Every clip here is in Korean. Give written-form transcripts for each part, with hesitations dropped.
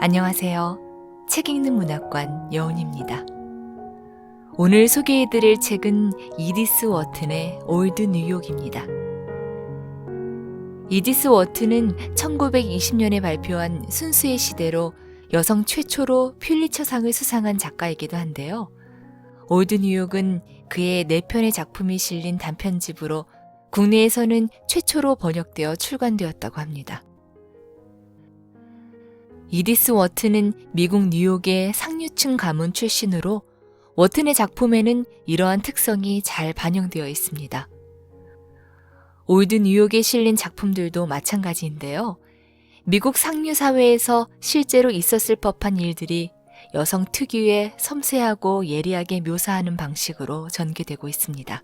안녕하세요. 책 읽는 문학관 여운입니다. 오늘 소개해드릴 책은 이디스 워튼의 올드 뉴욕입니다. 이디스 워튼은 1920년에 발표한 순수의 시대로 여성 최초로 퓰리처상을 수상한 작가이기도 한데요. 올드 뉴욕은 그의 4편의 작품이 실린 단편집으로 국내에서는 최초로 번역되어 출간되었다고 합니다. 이디스 워튼은 미국 뉴욕의 상류층 가문 출신으로 워튼의 작품에는 이러한 특성이 잘 반영되어 있습니다. 올드 뉴욕에 실린 작품들도 마찬가지인데요. 미국 상류 사회에서 실제로 있었을 법한 일들이 여성 특유의 섬세하고 예리하게 묘사하는 방식으로 전개되고 있습니다.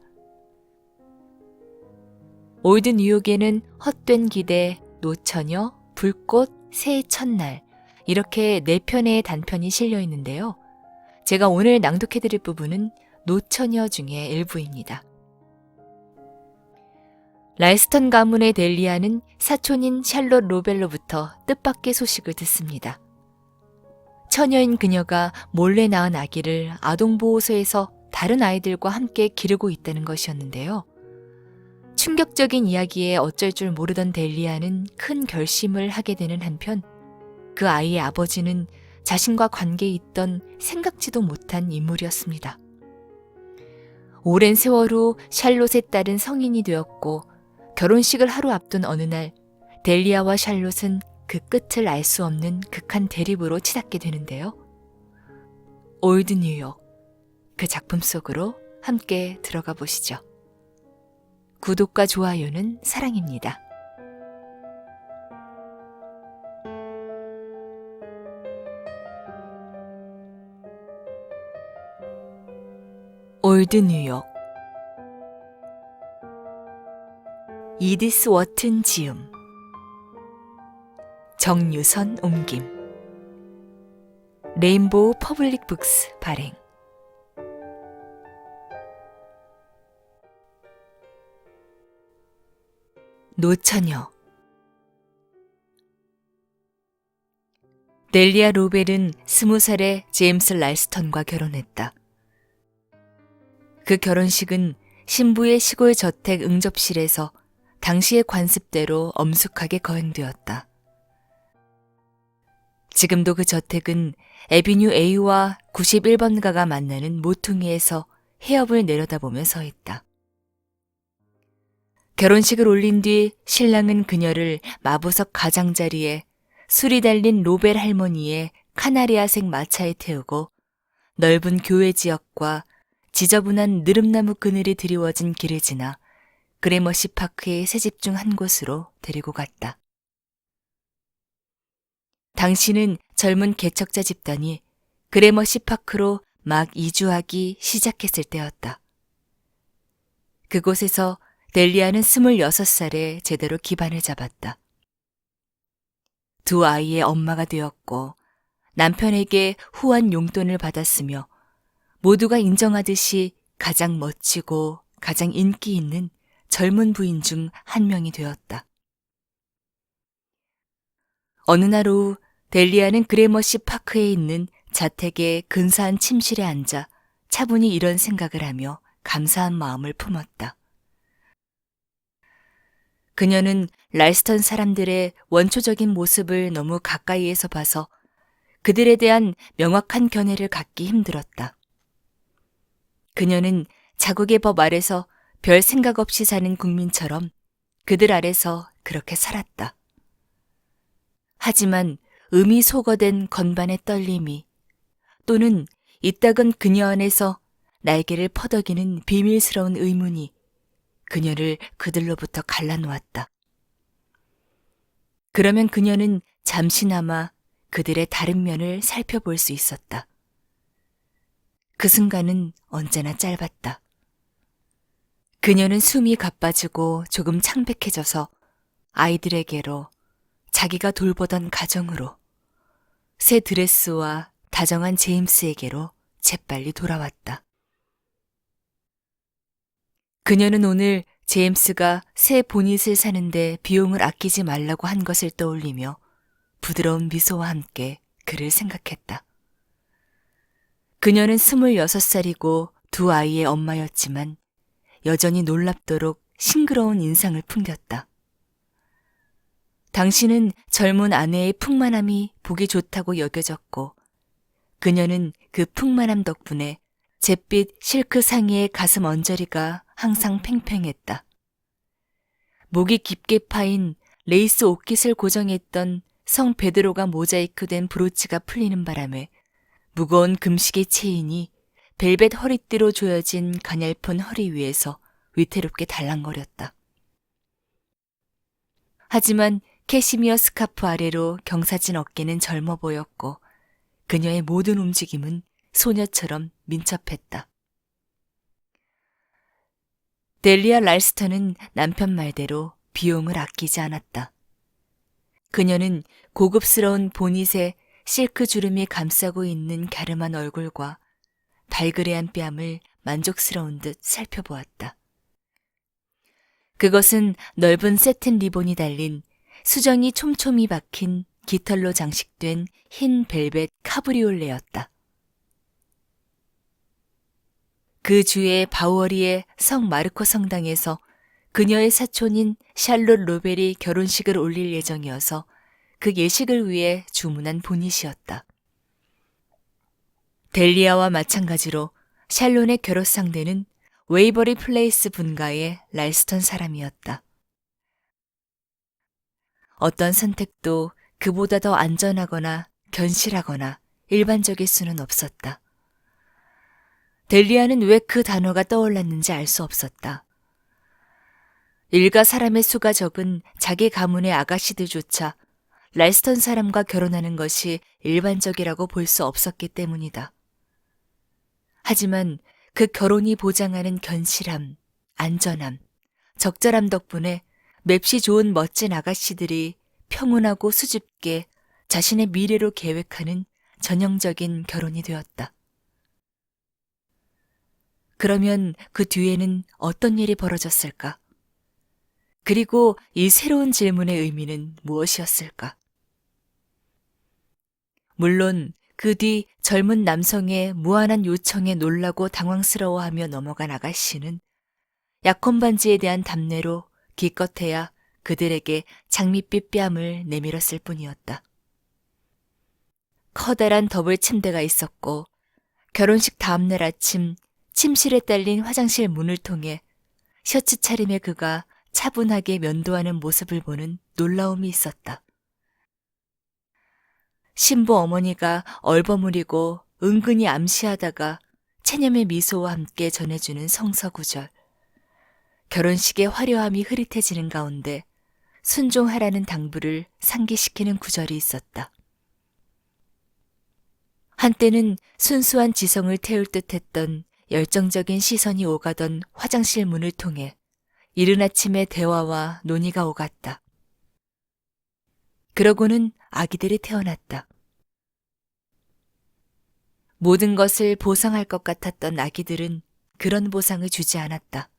올드 뉴욕에는 헛된 기대, 노처녀, 불꽃, 새해 첫날 이렇게 4편의 단편이 실려 있는데요. 제가 오늘 낭독해드릴 부분은 노처녀 중에 일부입니다. 랄스턴 가문의 델리아는 사촌인 샬롯 로벨로부터 뜻밖의 소식을 듣습니다. 처녀인 그녀가 몰래 낳은 아기를 아동보호소에서 다른 아이들과 함께 기르고 있다는 것이었는데요. 충격적인 이야기에 어쩔 줄 모르던 델리아는 큰 결심을 하게 되는 한편 그 아이의 아버지는 자신과 관계에 있던 생각지도 못한 인물이었습니다. 오랜 세월 후 샬롯의 딸은 성인이 되었고 결혼식을 하루 앞둔 어느 날 델리아와 샬롯은 그 끝을 알 수 없는 극한 대립으로 치닫게 되는데요. 올드 뉴욕, 그 작품 속으로 함께 들어가 보시죠. 구독과 좋아요는 사랑입니다. 올드 뉴욕 이디스 워튼 지음 정유선 옮김 레인보우 퍼블릭 북스 발행 노처녀 델리아 로벨은 20살에 제임스 랄스턴과 결혼했다. 그 결혼식은 신부의 시골 저택 응접실에서 당시의 관습대로 엄숙하게 거행되었다. 지금도 그 저택은 에비뉴 A와 91번가가 만나는 모퉁이에서 해협을 내려다보며 서 있다. 결혼식을 올린 뒤 신랑은 그녀를 마부석 가장자리에 술이 달린 로벨 할머니의 카나리아색 마차에 태우고 넓은 교외 지역과 지저분한 느릅나무 그늘이 드리워진 길을 지나 그레머시 파크의 새 집 중 한 곳으로 데리고 갔다. 당시는 젊은 개척자 집단이 그레머시 파크로 막 이주하기 시작했을 때였다. 그곳에서 델리아는 26살에 제대로 기반을 잡았다. 2 아이의 엄마가 되었고 남편에게 후한 용돈을 받았으며 모두가 인정하듯이 가장 멋지고 가장 인기 있는 젊은 부인 중 한 명이 되었다. 어느 날 오후 델리아는 그레머시 파크에 있는 자택의 근사한 침실에 앉아 차분히 이런 생각을 하며 감사한 마음을 품었다. 그녀는 랄스턴 사람들의 원초적인 모습을 너무 가까이에서 봐서 그들에 대한 명확한 견해를 갖기 힘들었다. 그녀는 자국의 법 아래서 별 생각 없이 사는 국민처럼 그들 아래서 그렇게 살았다. 하지만 음이 소거된 건반의 떨림이 또는 이따금 그녀 안에서 날개를 퍼덕이는 비밀스러운 의문이 그녀를 그들로부터 갈라놓았다. 그러면 그녀는 잠시나마 그들의 다른 면을 살펴볼 수 있었다. 그 순간은 언제나 짧았다. 그녀는 숨이 가빠지고 조금 창백해져서 아이들에게로 자기가 돌보던 가정으로 새 드레스와 다정한 제임스에게로 재빨리 돌아왔다. 그녀는 오늘 제임스가 새 보닛을 사는데 비용을 아끼지 말라고 한 것을 떠올리며 부드러운 미소와 함께 그를 생각했다. 그녀는 26살이고 두 아이의 엄마였지만 여전히 놀랍도록 싱그러운 인상을 풍겼다. 당신은 젊은 아내의 풍만함이 보기 좋다고 여겨졌고 그녀는 그 풍만함 덕분에 잿빛 실크 상의의 가슴 언저리가 항상 팽팽했다. 목이 깊게 파인 레이스 옷깃을 고정했던 성 베드로가 모자이크된 브로치가 풀리는 바람에 무거운 금식의 체인이 벨벳 허리띠로 조여진 가냘픈 허리 위에서 위태롭게 달랑거렸다. 하지만 캐시미어 스카프 아래로 경사진 어깨는 젊어 보였고 그녀의 모든 움직임은 소녀처럼 민첩했다. 델리아 랄스턴은 남편 말대로 비용을 아끼지 않았다. 그녀는 고급스러운 보닛에 실크 주름이 감싸고 있는 갸름한 얼굴과 발그레한 뺨을 만족스러운 듯 살펴보았다. 그것은 넓은 세틴 리본이 달린 수정이 촘촘히 박힌 깃털로 장식된 흰 벨벳 카브리올레였다. 그 주에 바우어리의 성 마르코 성당에서 그녀의 사촌인 샬롯 로벨이 결혼식을 올릴 예정이어서 그 예식을 위해 주문한 보닛이었다. 델리아와 마찬가지로 샬롯의 결혼 상대는 웨이버리 플레이스 분가의 랄스턴 사람이었다. 어떤 선택도 그보다 더 안전하거나 견실하거나 일반적일 수는 없었다. 델리아는 왜 그 단어가 떠올랐는지 알 수 없었다. 일가 사람의 수가 적은 자기 가문의 아가씨들조차 랄스턴 사람과 결혼하는 것이 일반적이라고 볼 수 없었기 때문이다. 하지만 그 결혼이 보장하는 견실함, 안전함, 적절함 덕분에 맵시 좋은 멋진 아가씨들이 평온하고 수줍게 자신의 미래로 계획하는 전형적인 결혼이 되었다. 그러면 그 뒤에는 어떤 일이 벌어졌을까? 그리고 이 새로운 질문의 의미는 무엇이었을까? 물론 그 뒤 젊은 남성의 무한한 요청에 놀라고 당황스러워하며 넘어간 아가씨는 약혼 반지에 대한 답례로 기껏해야 그들에게 장밋빛 뺨을 내밀었을 뿐이었다. 커다란 더블 침대가 있었고 결혼식 다음날 아침 침실에 딸린 화장실 문을 통해 셔츠 차림의 그가 차분하게 면도하는 모습을 보는 놀라움이 있었다. 신부 어머니가 얼버무리고 은근히 암시하다가 체념의 미소와 함께 전해주는 성서구절. 결혼식의 화려함이 흐릿해지는 가운데 순종하라는 당부를 상기시키는 구절이 있었다. 한때는 순수한 지성을 태울 듯했던 열정적인 시선이 오가던 화장실 문을 통해 이른 아침의 대화와 논의가 오갔다. 그러고는 아기들이 태어났다. 모든 것을 보상할 것 같았던 아기들은 그런 보상을 주지 않았다.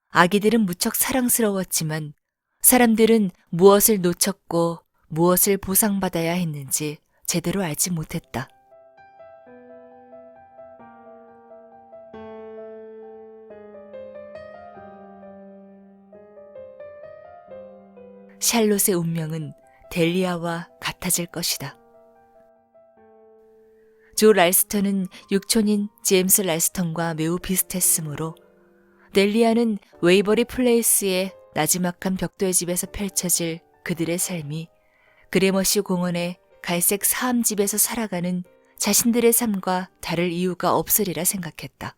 아기들은 무척 사랑스러웠지만 사람들은 무엇을 놓쳤고 무엇을 보상받아야 했는지 제대로 알지 못했다. 샬롯의 운명은 델리아와 같아질 것이다. 조 랄스턴은 육촌인 제임스 랄스턴과 매우 비슷했으므로 델리아는 웨이버리 플레이스의 나지막한 벽돌 집에서 펼쳐질 그들의 삶이 그레머시 공원의 갈색 사암집에서 살아가는 자신들의 삶과 다를 이유가 없으리라 생각했다.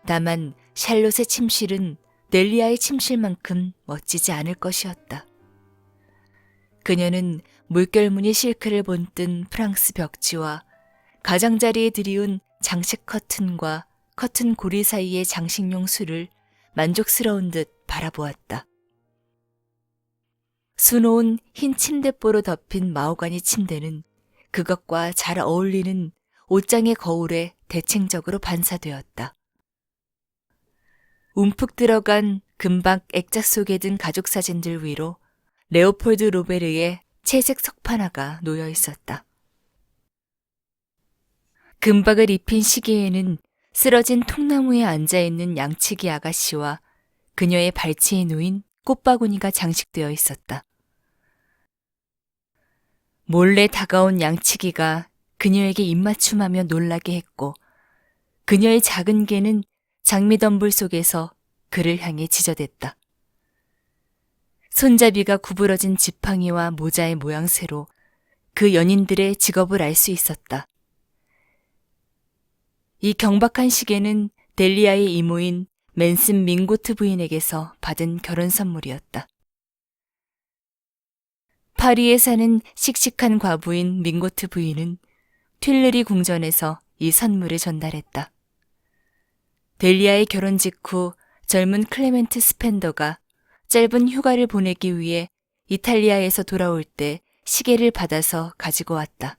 다만 샬롯의 침실은 델리아의 침실만큼 멋지지 않을 것이었다. 그녀는 물결무늬 실크를 본뜬 프랑스 벽지와 가장자리에 들이운 장식 커튼과 커튼 고리 사이의 장식용 술을 만족스러운 듯 바라보았다. 수놓은 흰 침대보로 덮인 마호가니 침대는 그것과 잘 어울리는 옷장의 거울에 대칭적으로 반사되었다. 움푹 들어간 금박 액자 속에 든 가족 사진들 위로 레오폴드 로베르의 채색 석판화가 놓여 있었다. 금박을 입힌 시계에는 쓰러진 통나무에 앉아있는 양치기 아가씨와 그녀의 발치에 놓인 꽃바구니가 장식되어 있었다. 몰래 다가온 양치기가 그녀에게 입맞춤하며 놀라게 했고 그녀의 작은 개는 장미덤불 속에서 그를 향해 지저댔다. 손잡이가 구부러진 지팡이와 모자의 모양새로 그 연인들의 직업을 알 수 있었다. 이 경박한 시계는 델리아의 이모인 맨슨 밍고트 부인에게서 받은 결혼 선물이었다. 파리에 사는 씩씩한 과부인 밍고트 부인은 튠르리 궁전에서 이 선물을 전달했다. 델리아의 결혼 직후 젊은 클레멘트 스펜더가 짧은 휴가를 보내기 위해 이탈리아에서 돌아올 때 시계를 받아서 가지고 왔다.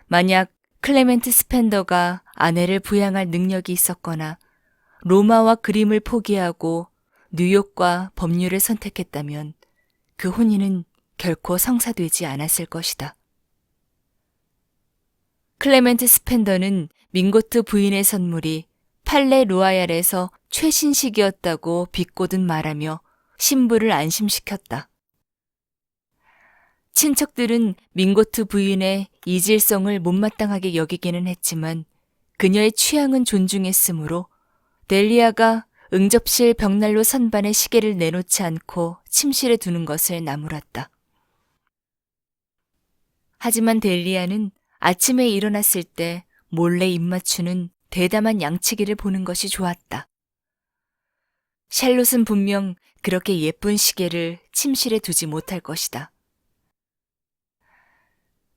만약 클레멘트 스펜더가 아내를 부양할 능력이 있었거나 로마와 그림을 포기하고 뉴욕과 법률을 선택했다면 그 혼인은 결코 성사되지 않았을 것이다. 클레멘트 스펜더는 밍고트 부인의 선물이 팔레 로아얄에서 최신식이었다고 비꼬듯 말하며 신부를 안심시켰다. 친척들은 밍고트 부인의 이질성을 못마땅하게 여기기는 했지만 그녀의 취향은 존중했으므로 델리아가 응접실 벽난로 선반에 시계를 내놓지 않고 침실에 두는 것을 나무랐다. 하지만 델리아는 아침에 일어났을 때 몰래 입맞추는 대담한 양치기를 보는 것이 좋았다. 샬롯은 분명 그렇게 예쁜 시계를 침실에 두지 못할 것이다.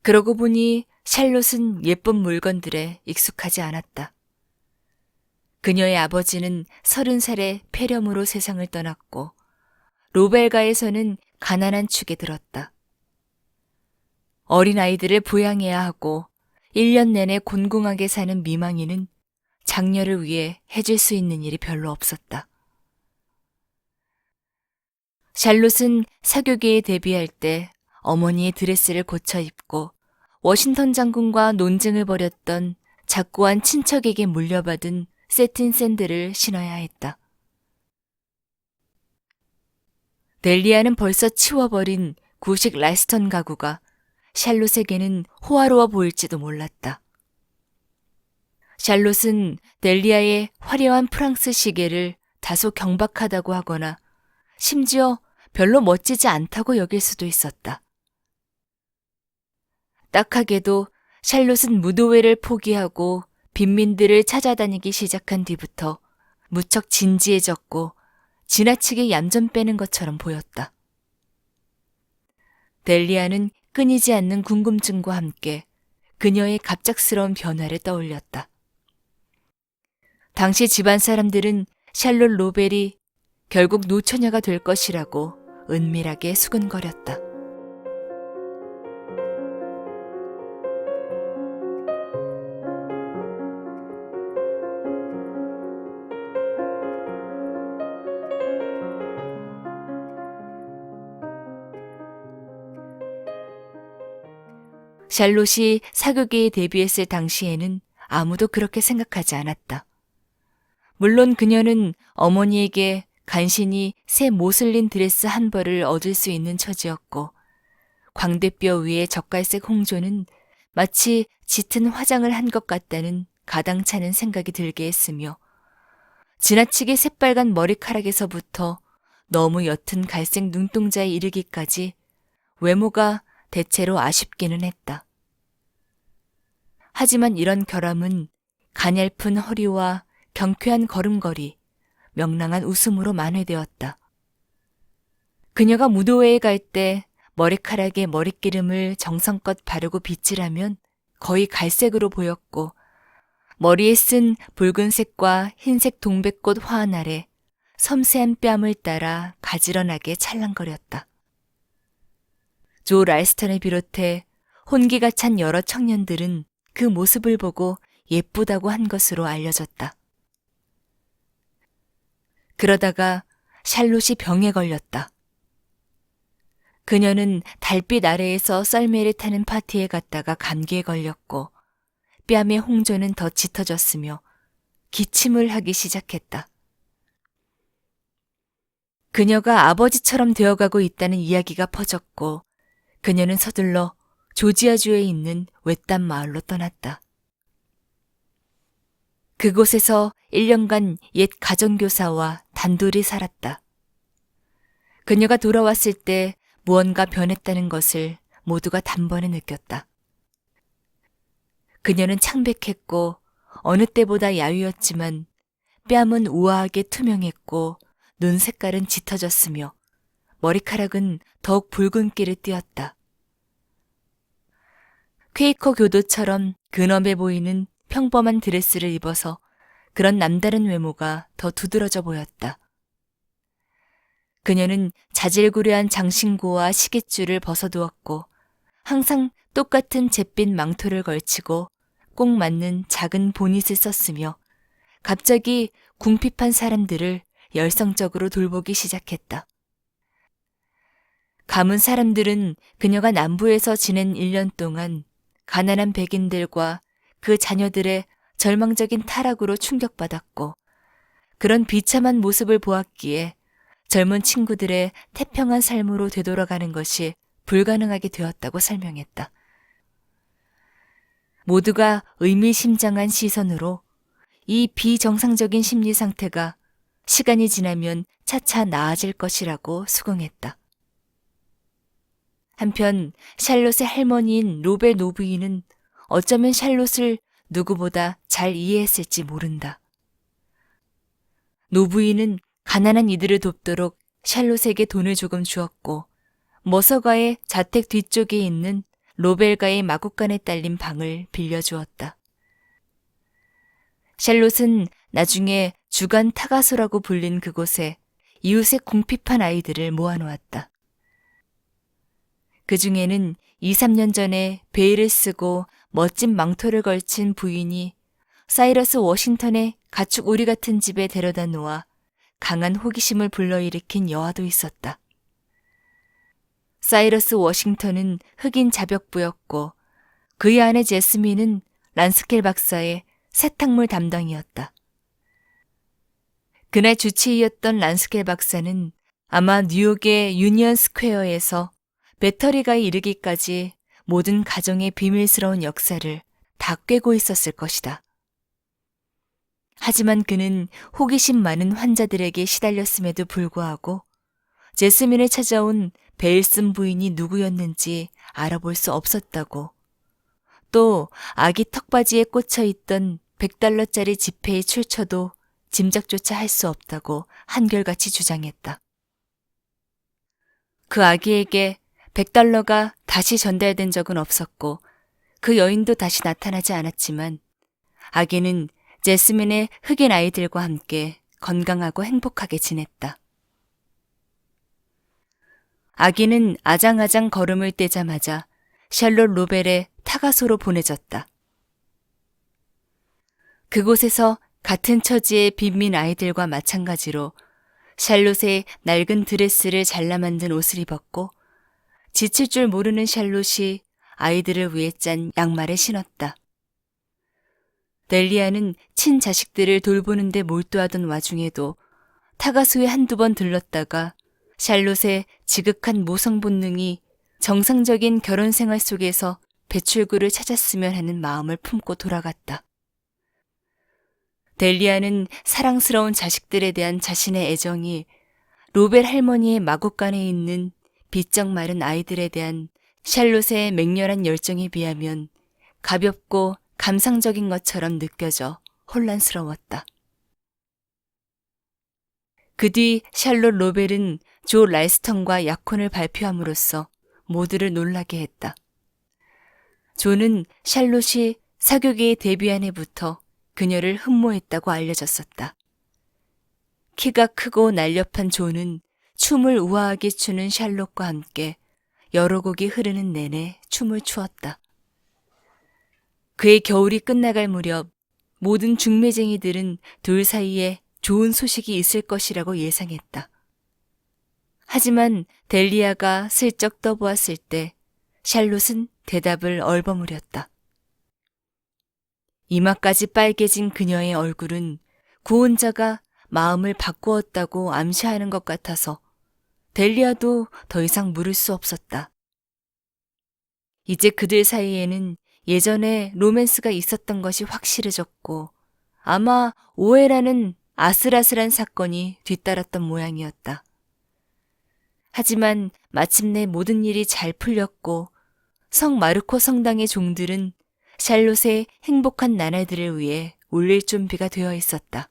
그러고 보니 샬롯은 예쁜 물건들에 익숙하지 않았다. 그녀의 아버지는 30살에 폐렴으로 세상을 떠났고 로벨가에서는 가난한 축에 들었다. 어린아이들을 부양해야 하고 1년 내내 곤궁하게 사는 미망이는 장녀를 위해 해줄 수 있는 일이 별로 없었다. 샬롯은 사교계에 데뷔할 때 어머니의 드레스를 고쳐 입고 워싱턴 장군과 논쟁을 벌였던 작고한 친척에게 물려받은 세틴 샌들을 신어야 했다. 델리아는 벌써 치워버린 구식 라스턴 가구가 샬롯에게는 호화로워 보일지도 몰랐다. 샬롯은 델리아의 화려한 프랑스 시계를 다소 경박하다고 하거나 심지어 별로 멋지지 않다고 여길 수도 있었다. 딱하게도 샬롯은 무도회를 포기하고 빈민들을 찾아다니기 시작한 뒤부터 무척 진지해졌고 지나치게 얌전 빼는 것처럼 보였다. 델리아는 끊이지 않는 궁금증과 함께 그녀의 갑작스러운 변화를 떠올렸다. 당시 집안 사람들은 샬롯 로벨이 결국 노처녀가 될 것이라고 은밀하게 수근거렸다. 샬롯이 사교계에 데뷔했을 당시에는 아무도 그렇게 생각하지 않았다. 물론 그녀는 어머니에게 간신히 새 모슬린 드레스 한 벌을 얻을 수 있는 처지였고 광대뼈 위의 젓갈색 홍조는 마치 짙은 화장을 한 것 같다는 가당찮은 생각이 들게 했으며 지나치게 새빨간 머리카락에서부터 너무 옅은 갈색 눈동자에 이르기까지 외모가 대체로 아쉽기는 했다. 하지만 이런 결함은 가냘픈 허리와 경쾌한 걸음걸이, 명랑한 웃음으로 만회되었다. 그녀가 무도회에 갈 때 머리카락에 머릿기름을 정성껏 바르고 빗질하면 거의 갈색으로 보였고 머리에 쓴 붉은색과 흰색 동백꽃 화환 아래 섬세한 뺨을 따라 가지런하게 찰랑거렸다. 조 랄스턴을 비롯해 혼기가 찬 여러 청년들은 그 모습을 보고 예쁘다고 한 것으로 알려졌다. 그러다가 샬롯이 병에 걸렸다. 그녀는 달빛 아래에서 썰매를 타는 파티에 갔다가 감기에 걸렸고 뺨의 홍조는 더 짙어졌으며 기침을 하기 시작했다. 그녀가 아버지처럼 되어가고 있다는 이야기가 퍼졌고 그녀는 서둘러 조지아주에 있는 외딴 마을로 떠났다. 그곳에서 1년간 옛 가정교사와 단둘이 살았다. 그녀가 돌아왔을 때 무언가 변했다는 것을 모두가 단번에 느꼈다. 그녀는 창백했고 어느 때보다 야위었지만 뺨은 우아하게 투명했고 눈 색깔은 짙어졌으며 머리카락은 더욱 붉은기를 띠었다. 퀘이커 교도처럼 근엄해 보이는 평범한 드레스를 입어서 그런 남다른 외모가 더 두드러져 보였다. 그녀는 자질구레한 장신구와 시계줄을 벗어두었고 항상 똑같은 잿빛 망토를 걸치고 꼭 맞는 작은 보닛을 썼으며 갑자기 궁핍한 사람들을 열성적으로 돌보기 시작했다. 가문 사람들은 그녀가 남부에서 지낸 1년 동안 가난한 백인들과 그 자녀들의 절망적인 타락으로 충격받았고 그런 비참한 모습을 보았기에 젊은 친구들의 태평한 삶으로 되돌아가는 것이 불가능하게 되었다고 설명했다. 모두가 의미심장한 시선으로 이 비정상적인 심리 상태가 시간이 지나면 차차 나아질 것이라고 수긍했다. 한편 샬롯의 할머니인 로벨 노브이는 어쩌면 샬롯을 누구보다 잘 이해했을지 모른다. 노브이는 가난한 이들을 돕도록 샬롯에게 돈을 조금 주었고 머서가의 자택 뒤쪽에 있는 로벨가의 마구간에 딸린 방을 빌려주었다. 샬롯은 나중에 주간 타가소라고 불린 그곳에 이웃의 궁핍한 아이들을 모아놓았다. 그 중에는 2, 3년 전에 베일을 쓰고 멋진 망토를 걸친 부인이 사이러스 워싱턴의 가축 오리 같은 집에 데려다 놓아 강한 호기심을 불러일으킨 여아도 있었다. 사이러스 워싱턴은 흑인 자벽부였고 그의 아내 제스민은 란스켈 박사의 세탁물 담당이었다. 그날 주치의였던 란스켈 박사는 아마 뉴욕의 유니언 스퀘어에서 배터리가에 이르기까지 모든 가정의 비밀스러운 역사를 다 꿰고 있었을 것이다. 하지만 그는 호기심 많은 환자들에게 시달렸음에도 불구하고 제스민을 찾아온 베일슨 부인이 누구였는지 알아볼 수 없었다고, 또 아기 턱바지에 꽂혀있던 $100짜리 지폐의 출처도 짐작조차 할 수 없다고 한결같이 주장했다. 그 아기에게 $100가 다시 전달된 적은 없었고 그 여인도 다시 나타나지 않았지만 아기는 제스민의 흑인 아이들과 함께 건강하고 행복하게 지냈다. 아기는 아장아장 걸음을 떼자마자 샬롯 로벨의 타가소로 보내졌다. 그곳에서 같은 처지의 빈민 아이들과 마찬가지로 샬롯의 낡은 드레스를 잘라 만든 옷을 입었고 지칠 줄 모르는 샬롯이 아이들을 위해 짠 양말을 신었다. 델리아는 친자식들을 돌보는 데 몰두하던 와중에도 타가소에 한두 번 들렀다가 샬롯의 지극한 모성 본능이 정상적인 결혼 생활 속에서 배출구를 찾았으면 하는 마음을 품고 돌아갔다. 델리아는 사랑스러운 자식들에 대한 자신의 애정이 로벨 할머니의 마구간에 있는 비쩍 마른 아이들에 대한 샬롯의 맹렬한 열정에 비하면 가볍고 감상적인 것처럼 느껴져 혼란스러웠다. 그 뒤 샬롯 로벨은 조 랄스턴과 약혼을 발표함으로써 모두를 놀라게 했다. 조는 샬롯이 사교계에 데뷔한 해부터 그녀를 흠모했다고 알려졌었다. 키가 크고 날렵한 조는 춤을 우아하게 추는 샬롯과 함께 여러 곡이 흐르는 내내 춤을 추었다. 그의 겨울이 끝나갈 무렵 모든 중매쟁이들은 둘 사이에 좋은 소식이 있을 것이라고 예상했다. 하지만 델리아가 슬쩍 떠보았을 때 샬롯은 대답을 얼버무렸다. 이마까지 빨개진 그녀의 얼굴은 구혼자가 마음을 바꾸었다고 암시하는 것 같아서 델리아도 더 이상 물을 수 없었다. 이제 그들 사이에는 예전에 로맨스가 있었던 것이 확실해졌고 아마 오해라는 아슬아슬한 사건이 뒤따랐던 모양이었다. 하지만 마침내 모든 일이 잘 풀렸고 성 마르코 성당의 종들은 샬롯의 행복한 나날들을 위해 울릴 준비가 되어 있었다.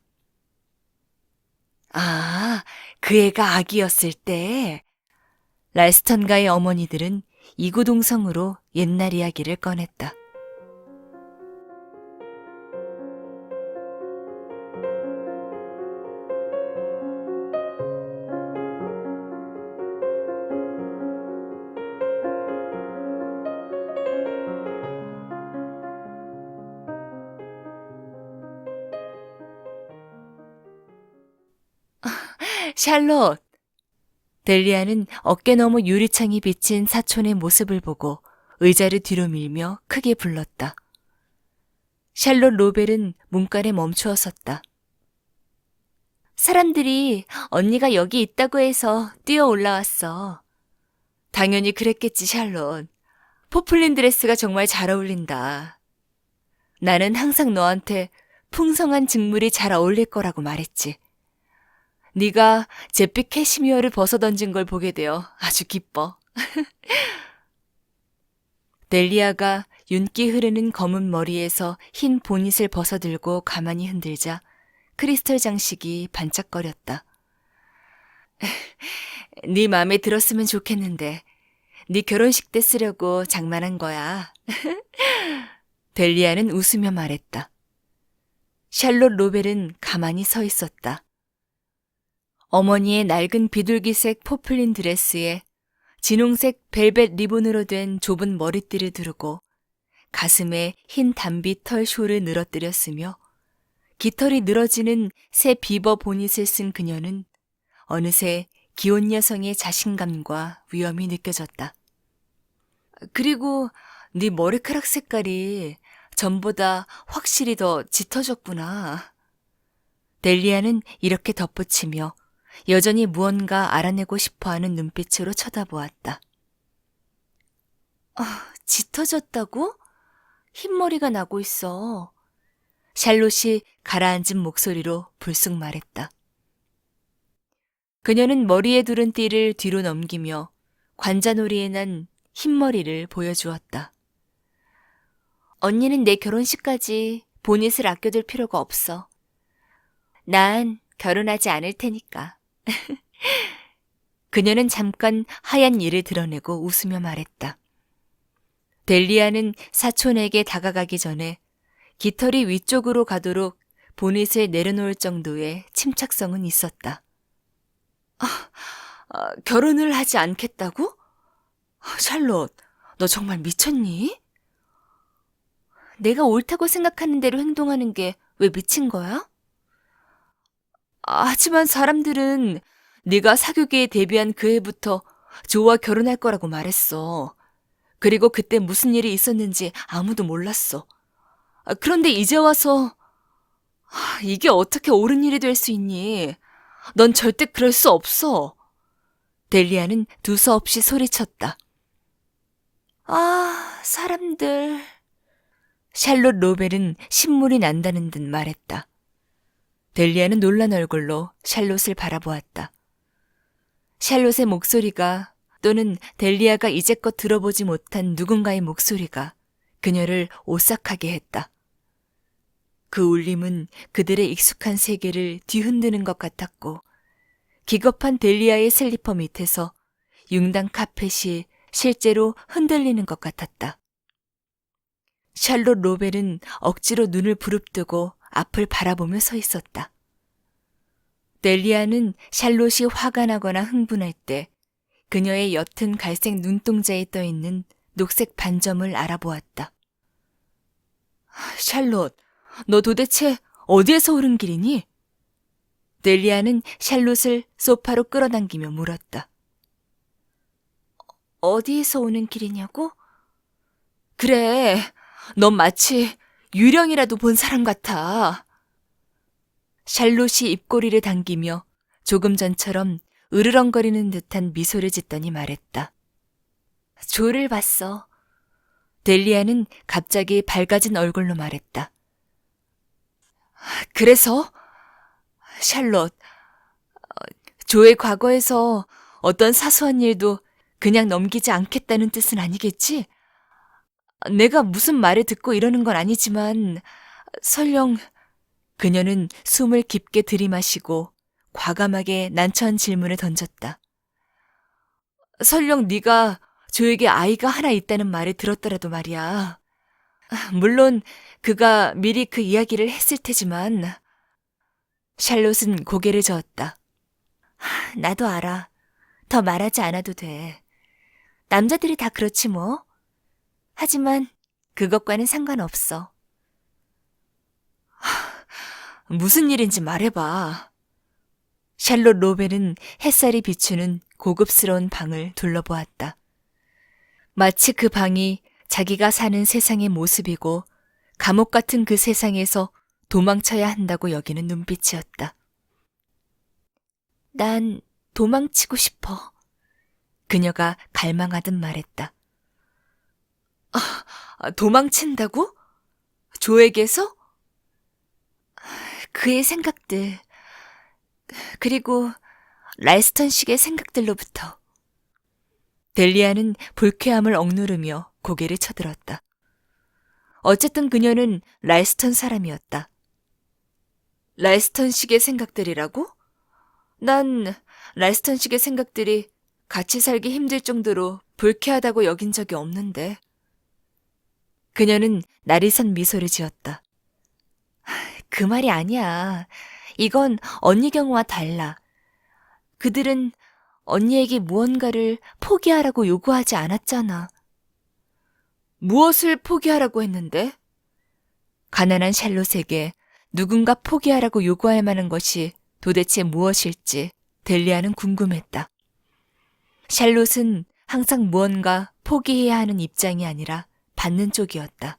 아, 그 애가 아기였을 때 랄스턴가의 어머니들은 이구동성으로 옛날 이야기를 꺼냈다. 샬롯! 델리아는 어깨 너머 유리창이 비친 사촌의 모습을 보고 의자를 뒤로 밀며 크게 불렀다. 샬롯 로벨은 문간에 멈추어 섰다. 사람들이 언니가 여기 있다고 해서 뛰어 올라왔어. 당연히 그랬겠지, 샬롯. 포플린 드레스가 정말 잘 어울린다. 나는 항상 너한테 풍성한 직물이 잘 어울릴 거라고 말했지. 네가 잿빛 캐시미어를 벗어던진 걸 보게 되어 아주 기뻐. 델리아가 윤기 흐르는 검은 머리에서 흰 보닛을 벗어들고 가만히 흔들자 크리스털 장식이 반짝거렸다. 네 맘에 들었으면 좋겠는데 네 결혼식 때 쓰려고 장만한 거야. 델리아는 웃으며 말했다. 샬롯 로벨은 가만히 서 있었다. 어머니의 낡은 비둘기색 포플린 드레스에 진홍색 벨벳 리본으로 된 좁은 머리띠를 두르고 가슴에 흰 단비 털 쇼를 늘어뜨렸으며 깃털이 늘어지는 새 비버 보닛을 쓴 그녀는 어느새 기혼 여성의 자신감과 위엄이 느껴졌다. 그리고 네 머리카락 색깔이 전보다 확실히 더 짙어졌구나. 델리아는 이렇게 덧붙이며 여전히 무언가 알아내고 싶어하는 눈빛으로 쳐다보았다. 짙어졌다고? 흰머리가 나고 있어. 샬롯이 가라앉은 목소리로 불쑥 말했다. 그녀는 머리에 두른 띠를 뒤로 넘기며 관자놀이에 난 흰머리를 보여주었다. 언니는 내 결혼식까지 보닛을 아껴둘 필요가 없어. 난 결혼하지 않을 테니까. 그녀는 잠깐 하얀 이를 드러내고 웃으며 말했다. 델리아는 사촌에게 다가가기 전에 깃털이 위쪽으로 가도록 보닛을 내려놓을 정도의 침착성은 있었다. 결혼을 하지 않겠다고? 샬롯, 너 정말 미쳤니? 내가 옳다고 생각하는 대로 행동하는 게 왜 미친 거야? 하지만 사람들은 네가 사교계에 데뷔한 그 해부터 조와 결혼할 거라고 말했어. 그리고 그때 무슨 일이 있었는지 아무도 몰랐어. 그런데 이제 와서 이게 어떻게 옳은 일이 될 수 있니? 넌 절대 그럴 수 없어. 델리아는 두서없이 소리쳤다. 사람들. 샬롯 로벨은 신물이 난다는 듯 말했다. 델리아는 놀란 얼굴로 샬롯을 바라보았다. 샬롯의 목소리가 또는 델리아가 이제껏 들어보지 못한 누군가의 목소리가 그녀를 오싹하게 했다. 그 울림은 그들의 익숙한 세계를 뒤흔드는 것 같았고 기겁한 델리아의 슬리퍼 밑에서 융당 카펫이 실제로 흔들리는 것 같았다. 샬롯 로벨은 억지로 눈을 부릅뜨고 앞을 바라보며 서 있었다. 델리아는 샬롯이 화가 나거나 흥분할 때 그녀의 옅은 갈색 눈동자에 떠있는 녹색 반점을 알아보았다. 샬롯, 너 도대체 어디에서 오른 길이니? 델리아는 샬롯을 소파로 끌어당기며 물었다. 어디에서 오는 길이냐고? 그래, 넌 마치 유령이라도 본 사람 같아. 샬롯이 입꼬리를 당기며 조금 전처럼 으르렁거리는 듯한 미소를 짓더니 말했다. 조를 봤어. 델리아는 갑자기 밝아진 얼굴로 말했다. 그래서? 샬롯, 조의 과거에서 어떤 사소한 일도 그냥 넘기지 않겠다는 뜻은 아니겠지? 내가 무슨 말을 듣고 이러는 건 아니지만 설령 그녀는 숨을 깊게 들이마시고 과감하게 난처한 질문을 던졌다. 설령 네가 조에게 아이가 하나 있다는 말을 들었더라도 말이야. 물론 그가 미리 그 이야기를 했을 테지만 샬롯은 고개를 저었다. 나도 알아. 더 말하지 않아도 돼. 남자들이 다 그렇지 뭐. 하지만 그것과는 상관없어. 무슨 일인지 말해봐. 샬롯 로벨은 햇살이 비추는 고급스러운 방을 둘러보았다. 마치 그 방이 자기가 사는 세상의 모습이고 감옥 같은 그 세상에서 도망쳐야 한다고 여기는 눈빛이었다. 난 도망치고 싶어. 그녀가 갈망하듯 말했다. 도망친다고? 조에게서? 그의 생각들, 그리고 랄스턴식의 생각들로부터. 델리아는 불쾌함을 억누르며 고개를 쳐들었다. 어쨌든 그녀는 랄스턴 사람이었다. 랄스턴식의 생각들이라고? 난 랄스턴식의 생각들이 같이 살기 힘들 정도로 불쾌하다고 여긴 적이 없는데. 그녀는 날이선 미소를 지었다. 그 말이 아니야. 이건 언니 경우와 달라. 그들은 언니에게 무언가를 포기하라고 요구하지 않았잖아. 무엇을 포기하라고 했는데? 가난한 샬롯에게 누군가 포기하라고 요구할 만한 것이 도대체 무엇일지 델리아는 궁금했다. 샬롯은 항상 무언가 포기해야 하는 입장이 아니라 받는 쪽이었다.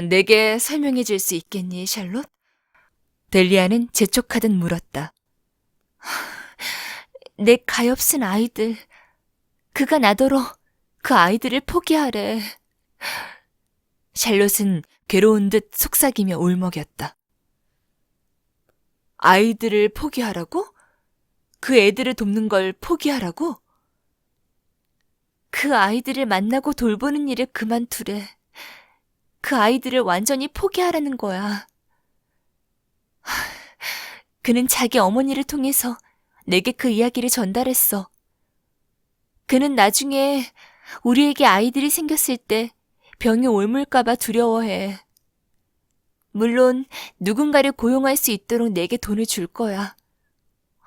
내게 설명해 줄 수 있겠니, 샬롯? 델리아는 재촉하듯 물었다. 내 가엾은 아이들, 그가 나더러 그 아이들을 포기하래. 샬롯은 괴로운 듯 속삭이며 울먹였다. 아이들을 포기하라고? 그 애들을 돕는 걸 포기하라고? 그 아이들을 만나고 돌보는 일을 그만두래. 그 아이들을 완전히 포기하라는 거야. 그는 자기 어머니를 통해서 내게 그 이야기를 전달했어. 그는 나중에 우리에게 아이들이 생겼을 때 병이 옮을까봐 두려워해. 물론 누군가를 고용할 수 있도록 내게 돈을 줄 거야.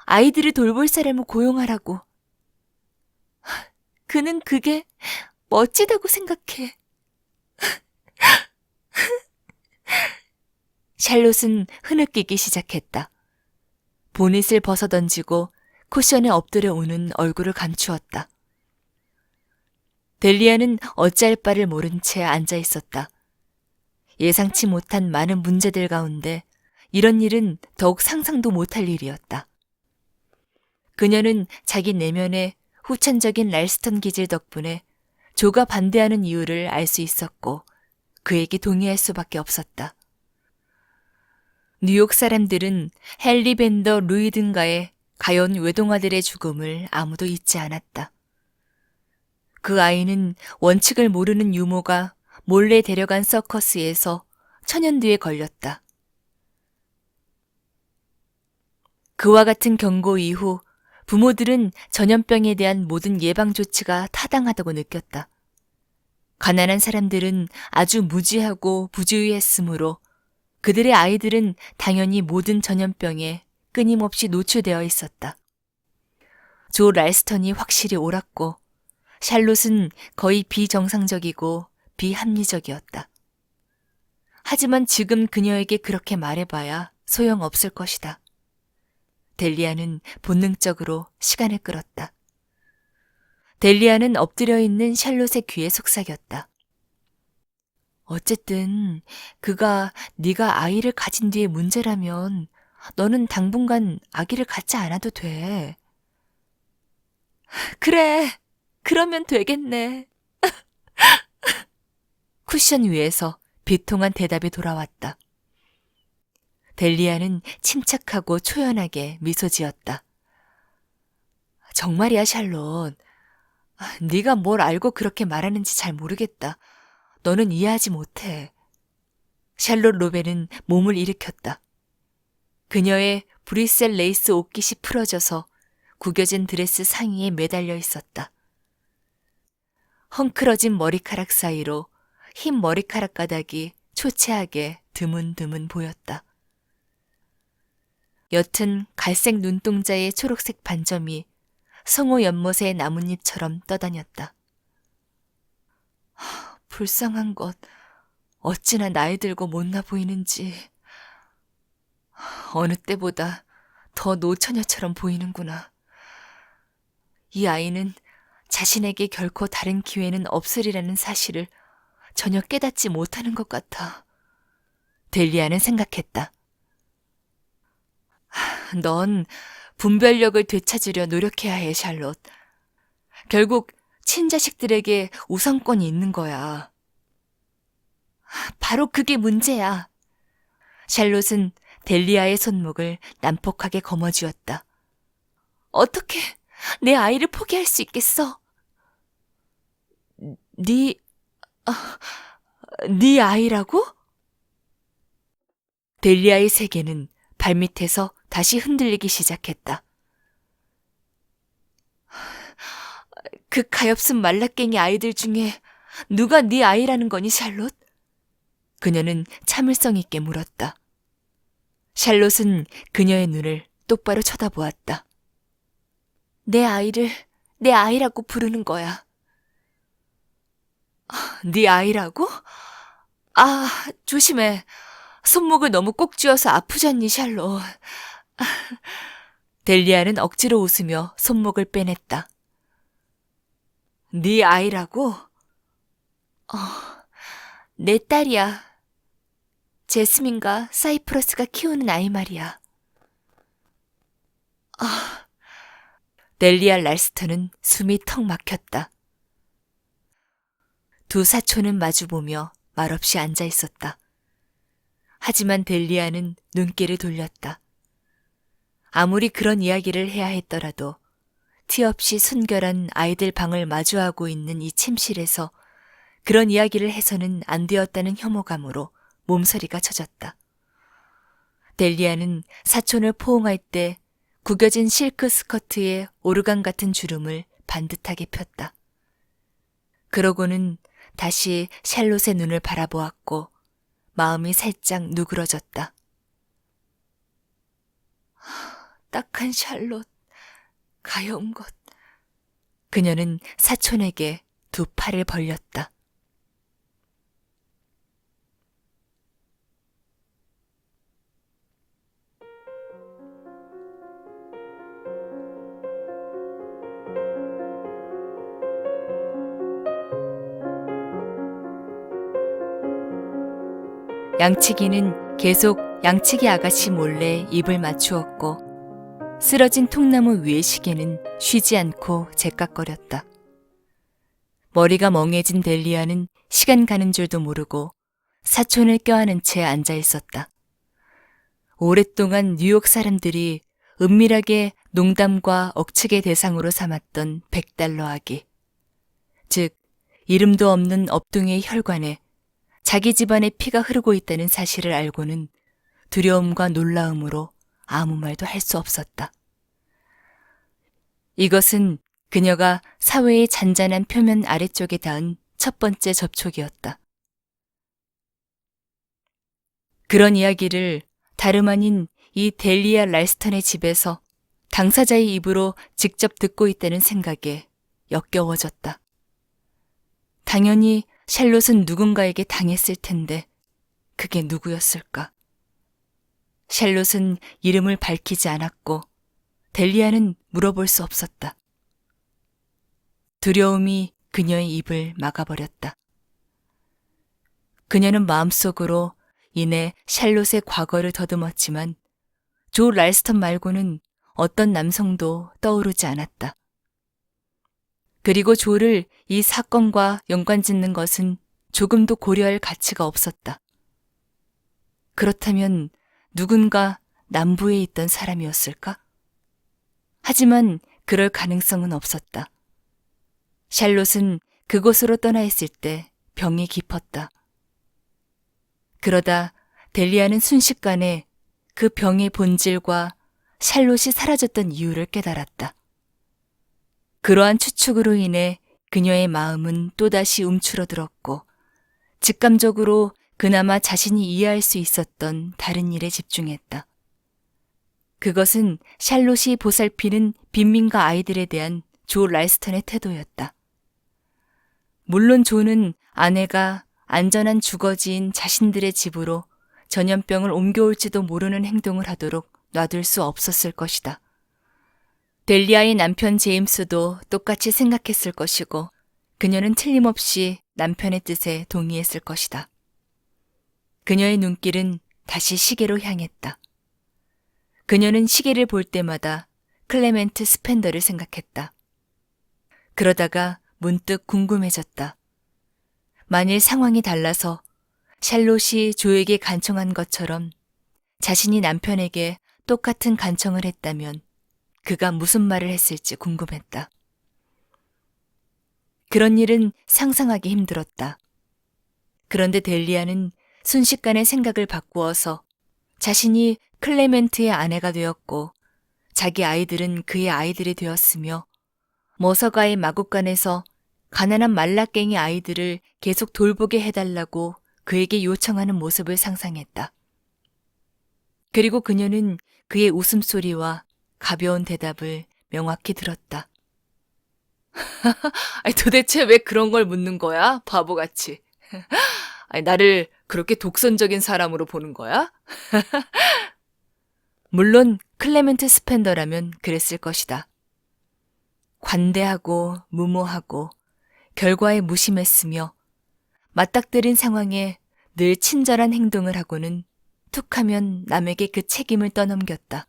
아이들을 돌볼 사람을 고용하라고. 그는 그게 멋지다고 생각해. 샬롯은 흐느끼기 시작했다. 보닛을 벗어던지고 쿠션에 엎드려 우는 얼굴을 감추었다. 델리아는 어찌할 바를 모른 채 앉아 있었다. 예상치 못한 많은 문제들 가운데 이런 일은 더욱 상상도 못할 일이었다. 그녀는 자기 내면의 후천적인 랄스턴 기질 덕분에 조가 반대하는 이유를 알 수 있었고 그에게 동의할 수밖에 없었다. 뉴욕 사람들은 헨리 밴더 루이든가의 가연 외동아들의 죽음을 아무도 잊지 않았다. 그 아이는 원칙을 모르는 유모가 몰래 데려간 서커스에서 천연두에 걸렸다. 그와 같은 경고 이후 부모들은 전염병에 대한 모든 예방 조치가 타당하다고 느꼈다. 가난한 사람들은 아주 무지하고 부주의했으므로 그들의 아이들은 당연히 모든 전염병에 끊임없이 노출되어 있었다. 조 랄스턴이 확실히 옳았고 샬롯은 거의 비정상적이고 비합리적이었다. 하지만 지금 그녀에게 그렇게 말해봐야 소용없을 것이다. 델리아는 본능적으로 시간을 끌었다. 델리아는 엎드려 있는 샬롯의 귀에 속삭였다. 어쨌든 그가 네가 아이를 가진 뒤에 문제라면 너는 당분간 아기를 갖지 않아도 돼. 그래, 그러면 되겠네. 쿠션 위에서 비통한 대답이 돌아왔다. 델리아는 침착하고 초연하게 미소 지었다. 정말이야, 샬롯. 네가 뭘 알고 그렇게 말하는지 잘 모르겠다. 너는 이해하지 못해. 샬롯 로벨은 몸을 일으켰다. 그녀의 브뤼셀 레이스 옷깃이 풀어져서 구겨진 드레스 상의에 매달려 있었다. 헝클어진 머리카락 사이로 흰 머리카락 가닥이 초췌하게 드문드문 보였다. 옅은 갈색 눈동자의 초록색 반점이 성호 연못의 나뭇잎처럼 떠다녔다. 불쌍한 것, 어찌나 나이 들고 못나 보이는지. 어느 때보다 더 노처녀처럼 보이는구나. 이 아이는 자신에게 결코 다른 기회는 없으리라는 사실을 전혀 깨닫지 못하는 것 같아. 델리아는 생각했다. 넌 분별력을 되찾으려 노력해야 해, 샬롯. 결국 친자식들에게 우선권이 있는 거야. 바로 그게 문제야. 샬롯은 델리아의 손목을 난폭하게 거머쥐었다. 어떻게 내 아이를 포기할 수 있겠어? 네 아이라고? 델리아의 세계는 발밑에서 다시 흔들리기 시작했다. 그 가엾은 말라깽이 아이들 중에 누가 네 아이라는 거니, 샬롯? 그녀는 참을성 있게 물었다. 샬롯은 그녀의 눈을 똑바로 쳐다보았다. 내 아이를 내 아이라고 부르는 거야. 네 아이라고? 조심해. 손목을 너무 꼭 쥐어서 아프잖니, 샬롯. 델리아는 억지로 웃으며 손목을 빼냈다. 네 아이라고? 내 딸이야. 제스민과 사이프러스가 키우는 아이 말이야. 델리아 랄스턴은 숨이 턱 막혔다. 두 사촌은 마주보며 말없이 앉아 있었다. 하지만 델리아는 눈길을 돌렸다. 아무리 그런 이야기를 해야 했더라도 티 없이 순결한 아이들 방을 마주하고 있는 이 침실에서 그런 이야기를 해서는 안 되었다는 혐오감으로 몸서리가 쳐졌다. 델리아는 사촌을 포옹할 때 구겨진 실크 스커트에 오르간 같은 주름을 반듯하게 폈다. 그러고는 다시 샬롯의 눈을 바라보았고 마음이 살짝 누그러졌다. 딱한 샬롯, 가여운 것. 그녀는 사촌에게 두 팔을 벌렸다. 양치기는 계속 양치기 아가씨 몰래 입을 맞추었고 쓰러진 통나무 위의 시계는 쉬지 않고 제깍거렸다. 머리가 멍해진 델리아는 시간 가는 줄도 모르고 사촌을 껴안은 채 앉아 있었다. 오랫동안 뉴욕 사람들이 은밀하게 농담과 억측의 대상으로 삼았던 $100 아기. 즉, 이름도 없는 업둥이의 혈관에 자기 집안의 피가 흐르고 있다는 사실을 알고는 두려움과 놀라움으로 아무 말도 할 수 없었다. 이것은 그녀가 사회의 잔잔한 표면 아래쪽에 닿은 첫 번째 접촉이었다. 그런 이야기를 다름 아닌 이 델리아 랄스턴의 집에서 당사자의 입으로 직접 듣고 있다는 생각에 역겨워졌다. 당연히 샬롯은 누군가에게 당했을 텐데 그게 누구였을까? 샬롯은 이름을 밝히지 않았고 델리아는 물어볼 수 없었다. 두려움이 그녀의 입을 막아버렸다. 그녀는 마음속으로 이내 샬롯의 과거를 더듬었지만 조 랄스턴 말고는 어떤 남성도 떠오르지 않았다. 그리고 조를 이 사건과 연관짓는 것은 조금도 고려할 가치가 없었다. 그렇다면 누군가 남부에 있던 사람이었을까? 하지만 그럴 가능성은 없었다. 샬롯은 그곳으로 떠나 있을 때 병이 깊었다. 그러다 델리아는 순식간에 그 병의 본질과 샬롯이 사라졌던 이유를 깨달았다. 그러한 추측으로 인해 그녀의 마음은 또다시 움츠러들었고 직감적으로 그나마 자신이 이해할 수 있었던 다른 일에 집중했다. 그것은 샬롯이 보살피는 빈민가 아이들에 대한 조 랄스턴의 태도였다. 물론 조는 아내가 안전한 주거지인 자신들의 집으로 전염병을 옮겨올지도 모르는 행동을 하도록 놔둘 수 없었을 것이다. 델리아의 남편 제임스도 똑같이 생각했을 것이고 그녀는 틀림없이 남편의 뜻에 동의했을 것이다. 그녀의 눈길은 다시 시계로 향했다. 그녀는 시계를 볼 때마다 클레멘트 스펜더를 생각했다. 그러다가 문득 궁금해졌다. 만일 상황이 달라서 샬롯이 조에게 간청한 것처럼 자신이 남편에게 똑같은 간청을 했다면 그가 무슨 말을 했을지 궁금했다. 그런 일은 상상하기 힘들었다. 그런데 델리아는 순식간에 생각을 바꾸어서 자신이 클레멘트의 아내가 되었고 자기 아이들은 그의 아이들이 되었으며 머서가의 마국간에서 가난한 말라깽이 아이들을 계속 돌보게 해달라고 그에게 요청하는 모습을 상상했다. 그리고 그녀는 그의 웃음소리와 가벼운 대답을 명확히 들었다. 도대체 왜 그런 걸 묻는 거야? 바보같이. 나를 그렇게 독선적인 사람으로 보는 거야? 물론 클레멘트 스펜더라면 그랬을 것이다. 관대하고 무모하고 결과에 무심했으며 맞닥뜨린 상황에 늘 친절한 행동을 하고는 툭하면 남에게 그 책임을 떠넘겼다.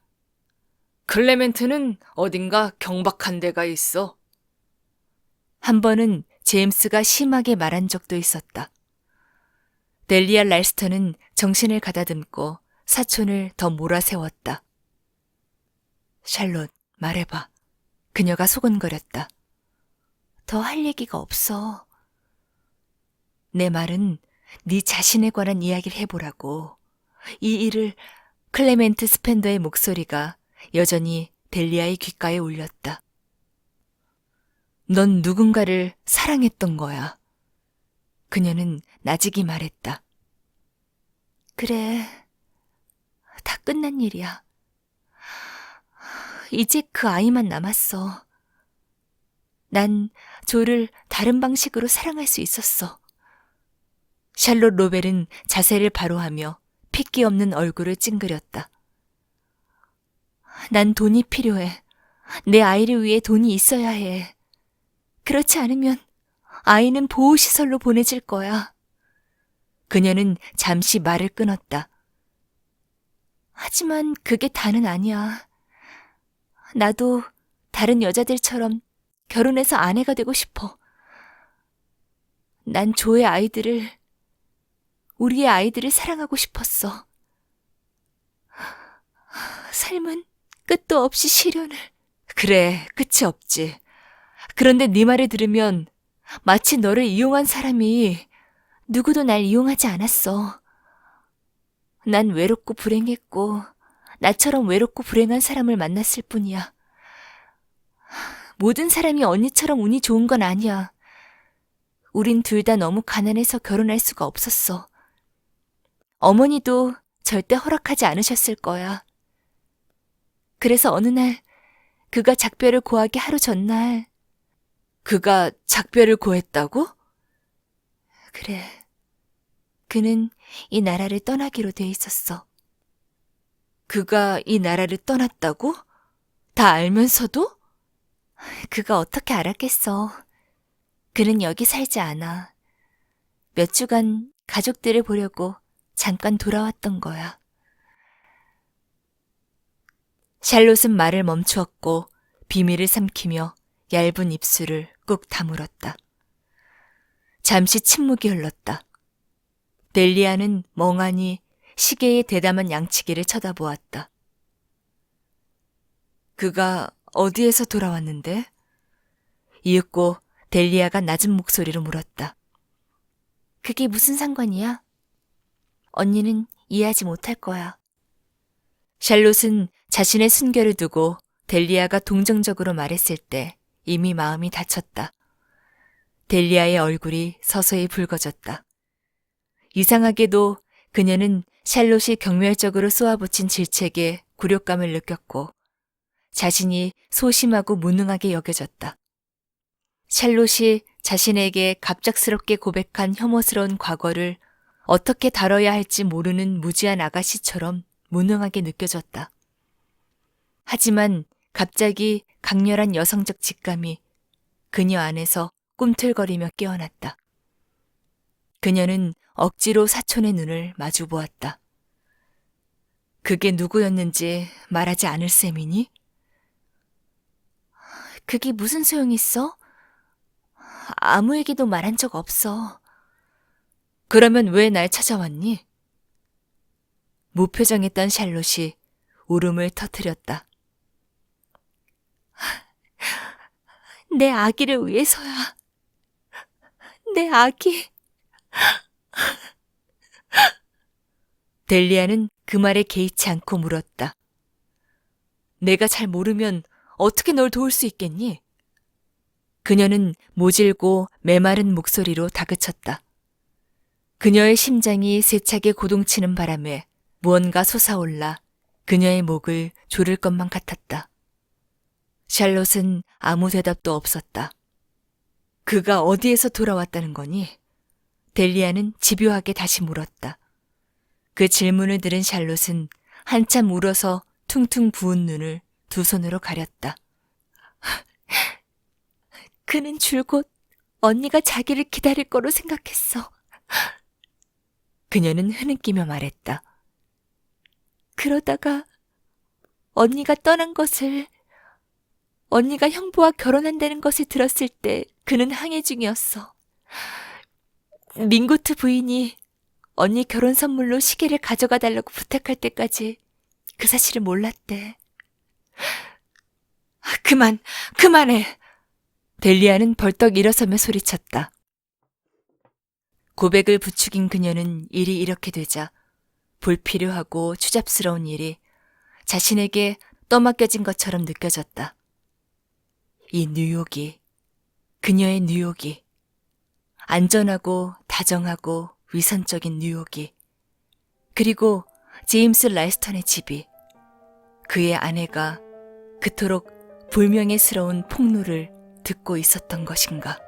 클레멘트는 어딘가 경박한 데가 있어. 한 번은 제임스가 심하게 말한 적도 있었다. 델리아 랄스턴은 정신을 가다듬고 사촌을 더 몰아세웠다. 샬롯, 말해봐. 그녀가 소곤거렸다. 더 할 얘기가 없어. 내 말은 네 자신에 관한 이야기를 해보라고. 이 일을 클레멘트 스펜더의 목소리가 여전히 델리아의 귓가에 울렸다. 넌 누군가를 사랑했던 거야. 그녀는 나직이 말했다. 그래, 다 끝난 일이야. 이제 그 아이만 남았어. 난 조를 다른 방식으로 사랑할 수 있었어. 샬롯 로벨은 자세를 바로 하며 핏기 없는 얼굴을 찡그렸다. 난 돈이 필요해. 내 아이를 위해 돈이 있어야 해. 그렇지 않으면 아이는 보호시설로 보내질 거야. 그녀는 잠시 말을 끊었다. 하지만 그게 다는 아니야. 나도 다른 여자들처럼 결혼해서 아내가 되고 싶어. 난 조의 아이들을, 우리의 아이들을 사랑하고 싶었어. 삶은 끝도 없이 시련을. 그래, 끝이 없지. 그런데 네 말을 들으면 마치 너를 이용한 사람이 누구도 날 이용하지 않았어. 난 외롭고 불행했고 나처럼 외롭고 불행한 사람을 만났을 뿐이야. 모든 사람이 언니처럼 운이 좋은 건 아니야. 우린 둘 다 너무 가난해서 결혼할 수가 없었어. 어머니도 절대 허락하지 않으셨을 거야. 그래서 어느 날 그가 작별을 고하기 하루 전날. 그가 작별을 고했다고? 그래. 그는 이 나라를 떠나기로 돼 있었어. 그가 이 나라를 떠났다고? 다 알면서도? 그가 어떻게 알았겠어. 그는 여기 살지 않아. 몇 주간 가족들을 보려고 잠깐 돌아왔던 거야. 샬롯은 말을 멈추었고 비밀을 삼키며 얇은 입술을 꾹 다물었다. 잠시 침묵이 흘렀다. 델리아는 멍하니 시계의 대담한 양치기를 쳐다보았다. 그가 어디에서 돌아왔는데? 이윽고 델리아가 낮은 목소리로 물었다. 그게 무슨 상관이야? 언니는 이해하지 못할 거야. 샬롯은 자신의 순결을 두고 델리아가 동정적으로 말했을 때 이미 마음이 다쳤다. 델리아의 얼굴이 서서히 붉어졌다. 이상하게도 그녀는 샬롯이 경멸적으로 쏘아붙인 질책에 굴욕감을 느꼈고 자신이 소심하고 무능하게 여겨졌다. 샬롯이 자신에게 갑작스럽게 고백한 혐오스러운 과거를 어떻게 다뤄야 할지 모르는 무지한 아가씨처럼 무능하게 느껴졌다. 하지만 갑자기 강렬한 여성적 직감이 그녀 안에서 꿈틀거리며 깨어났다. 그녀는 억지로 사촌의 눈을 마주 보았다. 그게 누구였는지 말하지 않을 셈이니? 그게 무슨 소용이 있어? 아무에게도 말한 적 없어. 그러면 왜 날 찾아왔니? 무표정했던 샬롯이 울음을 터뜨렸다. 내 아기를 위해서야. 내 아기. 델리아는 그 말에 개의치 않고 물었다. 내가 잘 모르면 어떻게 널 도울 수 있겠니? 그녀는 모질고 메마른 목소리로 다그쳤다. 그녀의 심장이 세차게 고동치는 바람에 무언가 솟아올라 그녀의 목을 조를 것만 같았다. 샬롯은 아무 대답도 없었다. 그가 어디에서 돌아왔다는 거니? 델리아는 집요하게 다시 물었다. 그 질문을 들은 샬롯은 한참 울어서 퉁퉁 부은 눈을 두 손으로 가렸다. 그는 줄곧 언니가 자기를 기다릴 거로 생각했어. 그녀는 흐느끼며 말했다. 그러다가 언니가 떠난 것을, 언니가 형부와 결혼한다는 것을 들었을 때 그는 항해 중이었어. 민고트 부인이 언니 결혼 선물로 시계를 가져가 달라고 부탁할 때까지 그 사실을 몰랐대. 그만해! 델리아는 벌떡 일어서며 소리쳤다. 고백을 부추긴 그녀는 일이 이렇게 되자 불필요하고 추잡스러운 일이 자신에게 떠맡겨진 것처럼 느껴졌다. 이 뉴욕이, 그녀의 뉴욕이, 안전하고 다정하고 위선적인 뉴욕이, 그리고 제임스 라이스턴의 집이, 그의 아내가 그토록 불명예스러운 폭로를 듣고 있었던 것인가.